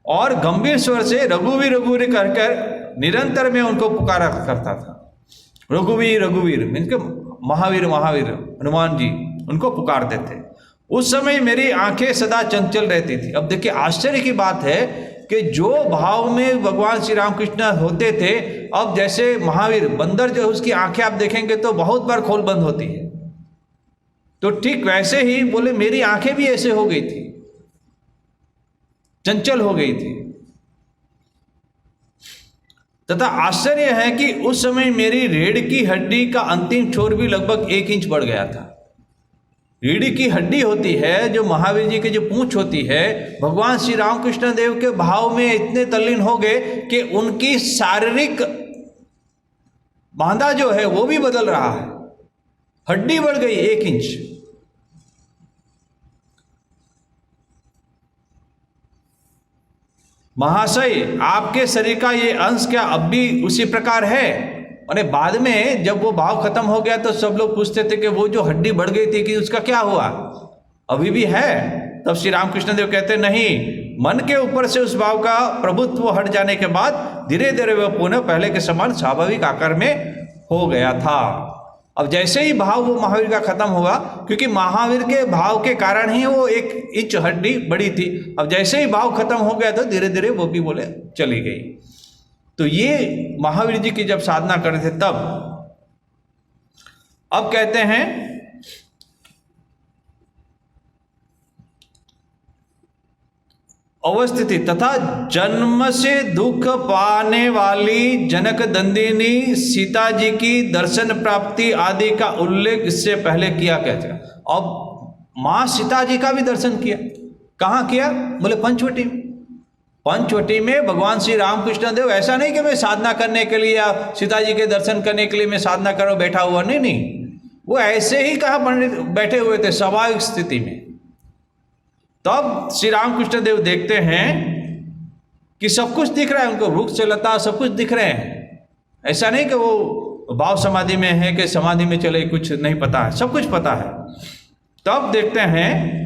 और गंभीर स्वर से रघुवीर रघुवीर कहकर निरंतर में उनको पुकारा करता था। रघुवीर रघुवीर मीन्स के महावीर महावीर हनुमान जी उनको पुकारते थे। उस समय मेरी आंखें सदा चंचल रहती थी। अब देखिए आश्चर्य की बात है कि जो भाव में भगवान श्री रामकृष्ण होते थे, अब जैसे महावीर बंदर जो उसकी आंखें आप देखेंगे तो बहुत बार खोल बंद होती है, तो ठीक वैसे ही बोले मेरी आंखें भी ऐसे हो गई थी, चंचल हो गई थी। तथा आश्चर्य है कि उस समय मेरी रीढ़ की हड्डी का अंतिम छोर भी लगभग 1 इंच बढ़ गया था। रीढ़ की हड्डी होती है, जो महावीर जी की जो पूंछ होती है, भगवान श्री रामकृष्ण देव के भाव में इतने तल्लीन हो गए कि उनकी शारीरिक बांधा जो है वो भी बदल रहा है। हड्डी बढ़ गई 1 इंच। महाशय, आपके शरीर का ये अंश क्या अब भी उसी प्रकार है? और बाद में जब वो भाव खत्म हो गया तो सब लोग पूछते थे कि वो जो हड्डी बढ़ गई थी कि उसका क्या हुआ, अभी भी है? तब श्री रामकृष्ण देव कहते नहीं, मन के ऊपर से उस भाव का प्रभुत्व हट जाने के बाद धीरे धीरे वह पुनः पहले के समान स्वाभाविक आकार में हो गया था। अब जैसे ही भाव वो महावीर का खत्म हुआ, क्योंकि महावीर के भाव के कारण ही वो 1 इंच हड्डी बड़ी थी, अब जैसे ही भाव खत्म हो गया तो धीरे धीरे वो भी बोले चली गई। तो ये महावीर जी की जब साधना कर रहे थे तब। अब कहते हैं अवस्थिति तथा जन्म से दुख पाने वाली जनक दंदिनी सीता जी की दर्शन प्राप्ति आदि का उल्लेख इससे पहले किया गया था। अब मां सीता जी का भी दर्शन किया। कहाँ किया? बोले पंचवटी में। पंचवटी में भगवान श्री रामकृष्ण देव, ऐसा नहीं कि मैं साधना करने के लिए या सीता जी के दर्शन करने के लिए मैं साधना करो बैठा हुआ, नहीं, वो ऐसे ही कहाँ बैठे हुए थे स्वाभाविक स्थिति में। तब श्री रामकृष्ण देव देखते हैं कि सब कुछ दिख रहा है उनको, वृक्ष लता सब कुछ दिख रहे हैं। ऐसा नहीं कि वो भाव समाधि में है कि समाधि में चले, कुछ नहीं पता है, सब कुछ पता है। तब देखते हैं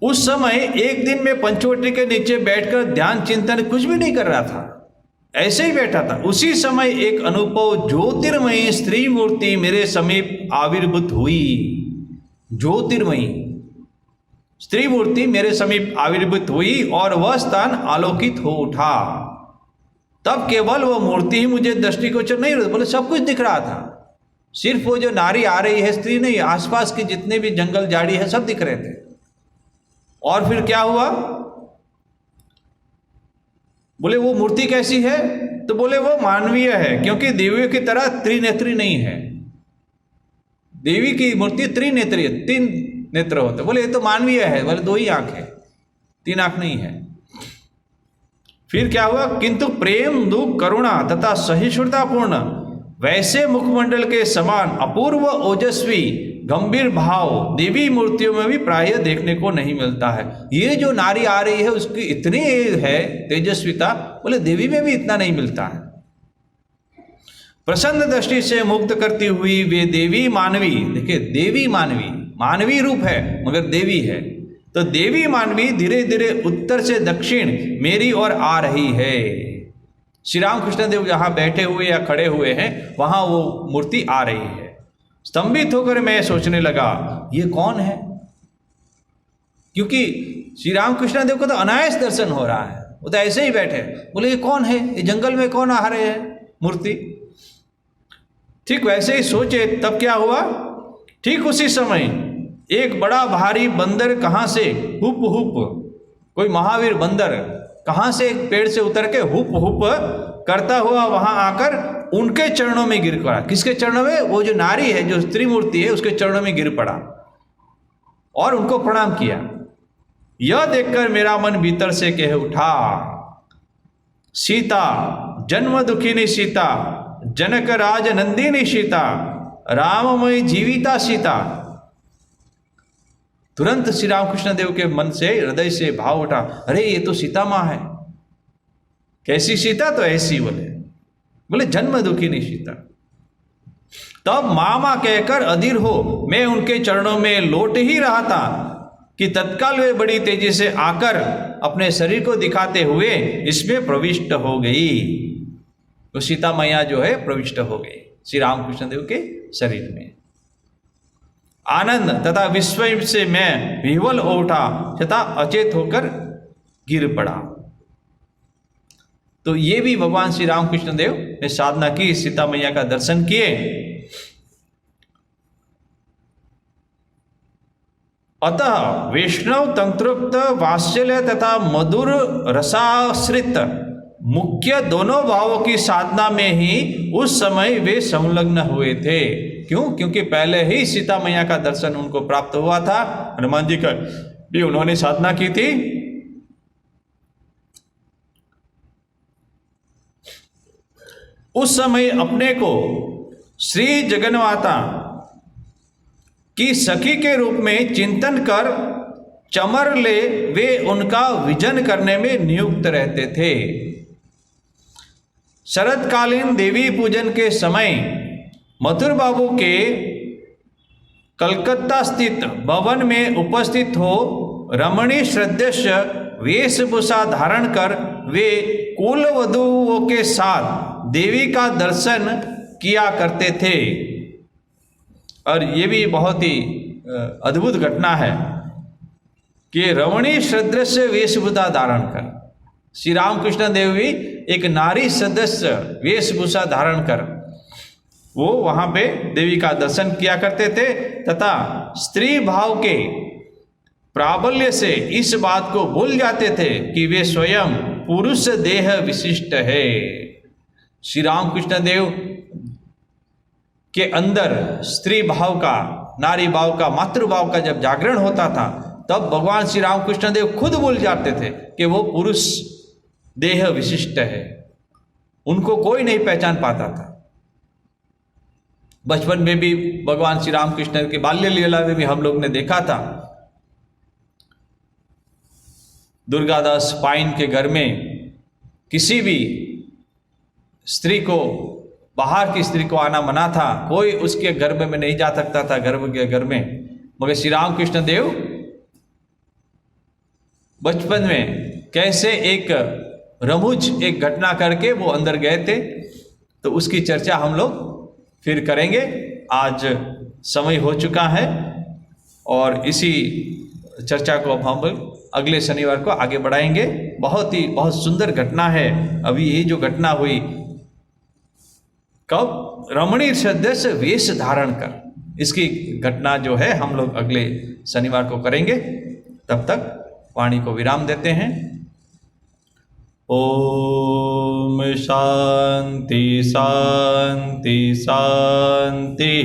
उस समय एक दिन में पंचवटी के नीचे बैठकर ध्यान चिंतन कुछ भी नहीं कर रहा था, ऐसे ही बैठा था। उसी समय एक अनुभव ज्योतिर्मयी स्त्री मूर्ति मेरे समीप आविर्भूत हुई। ज्योतिर्मयी स्त्री मूर्ति मेरे समीप आविर्भूत हुई और वह स्थान आलोकित हो उठा। तब केवल वह मूर्ति ही मुझे दृष्टिगोचर नहीं रही, बोले सब कुछ दिख रहा था। सिर्फ वो जो नारी आ रही है, स्त्री नहीं, आसपास के जितने भी जंगल झाड़ी है सब दिख रहे थे। और फिर क्या हुआ? बोले वो मूर्ति कैसी है? तो बोले वो मानवीय है, क्योंकि देवियों की तरह त्रिनेत्री नहीं है। देवी की मूर्ति त्रिनेत्री है, 3 नेत्र होते। बोले ये तो मानवीय है। बोले 2 ही आंख है, 3 आंख नहीं है। फिर क्या हुआ? किंतु प्रेम, दुख, करुणा तथा सहिष्णुतापूर्ण वैसे मुखमंडल के समान अपूर्व ओजस्वी गंभीर भाव देवी मूर्तियों में भी प्रायः देखने को नहीं मिलता है। ये जो नारी आ रही है उसकी इतनी है तेजस्विता, बोले देवी में भी इतना नहीं मिलता है। प्रसन्न दृष्टि से मुक्त करती हुई वे देवी मानवी, देखिए देवी मानवी, मानवी रूप है मगर देवी है, तो देवी मानवी धीरे धीरे उत्तर से दक्षिण मेरी ओर आ रही है। श्री राम कृष्ण देव जहाँ बैठे हुए या खड़े हुए हैं वहाँ वो मूर्ति आ रही है। स्तंभित होकर मैं सोचने लगा ये कौन है, क्योंकि श्री राम कृष्ण देव को तो अनायास दर्शन हो रहा है, वो तो ऐसे ही बैठे। बोले ये कौन है, ये जंगल में कौन आ रहे हैं मूर्ति। ठीक वैसे ही सोचे, तब क्या हुआ? ठीक उसी समय एक बड़ा भारी बंदर कहाँ से हुप हुप, कोई महावीर बंदर कहाँ से एक पेड़ से उतर के हुप हुप करता हुआ वहां आकर उनके चरणों में गिर पड़ा। किसके चरणों में? वो जो नारी है, जो स्त्री मूर्ति है, उसके चरणों में गिर पड़ा और उनको प्रणाम किया। यह देखकर मेरा मन भीतर से कह उठा, सीता, जन्म दुखिनी सीता, जनक राज नंदिनी सीता, राममयी जीविता सीता। तुरंत श्री रामकृष्ण देव के मन से, हृदय से भाव उठा, अरे ये तो सीता माँ है। कैसी सीता? तो ऐसी। बोले जन्म दुखिनी सीता। तब मामा कहकर अधीर हो मैं उनके चरणों में लौट ही रहा था कि तत्काल वे बड़ी तेजी से आकर अपने शरीर को दिखाते हुए इसमें प्रविष्ट हो गई। तो सीता मैया जो है प्रविष्ट हो गई श्री रामकृष्ण देव के शरीर में। आनंद तथा विस्मय से मैं विह्वल हो उठा तथा अचेत होकर गिर पड़ा। तो ये भी भगवान श्री रामकृष्ण देव ने साधना की, सीता मैया का दर्शन किए। अतः वैष्णव तंत्रोक्त वात्सल्य तथा मधुर रसाश्रित मुख्य दोनों भावों की साधना में ही उस समय वे संलग्न हुए थे। क्यों? क्योंकि पहले ही सीता मैया का दर्शन उनको प्राप्त हुआ था, हनुमान जी का भी उन्होंने साधना की थी। उस समय अपने को श्री जगन्माता की सखी के रूप में चिंतन कर चमर ले वे उनका विजन करने में नियुक्त रहते थे। शरतकालीन देवी पूजन के समय मथुर बाबू के कलकत्ता स्थित भवन में उपस्थित हो रमणी श्रद्धेय वेशभूषा धारण कर वे कुल वधुओं के साथ देवी का दर्शन किया करते थे। और ये भी बहुत ही अद्भुत घटना है कि रमणी श्रद्धेय वेशभूषा धारण कर श्री रामकृष्ण देव भी एक नारी सदस्य वेशभूषा धारण कर वो वहाँ पे देवी का दर्शन किया करते थे तथा स्त्री भाव के प्राबल्य से इस बात को भूल जाते थे कि वे स्वयं पुरुष देह विशिष्ट है। श्री रामकृष्ण देव के अंदर स्त्री भाव का, नारी भाव का, मातृभाव का जब जागरण होता था तब भगवान श्री रामकृष्ण देव खुद भूल जाते थे कि वो पुरुष देह विशिष्ट है। उनको कोई नहीं पहचान पाता था। बचपन में भी भगवान श्री रामकृष्ण के बाल्य लीला में भी हम लोग ने देखा था, दुर्गादास पाइन के घर में किसी भी स्त्री को, बाहर की स्त्री को आना मना था, कोई उसके गर्भ में नहीं जा सकता था, गर्भ के घर में। मगर श्री रामकृष्ण देव बचपन में कैसे एक रमुज एक घटना करके वो अंदर गए थे, तो उसकी चर्चा हम लोग फिर करेंगे। आज समय हो चुका है और इसी चर्चा को अब हम अगले शनिवार को आगे बढ़ाएंगे। बहुत सुंदर घटना है। अभी ये जो घटना हुई कब, रमणी सदस्य वेश धारण कर, इसकी घटना जो है हम लोग अगले शनिवार को करेंगे। तब तक वाणी को विराम देते हैं। ओम शांति शांति शांति।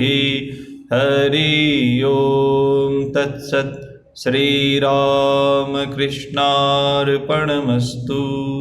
हरि ओम तत्सत्। श्री राम कृष्णार्पणमस्तु।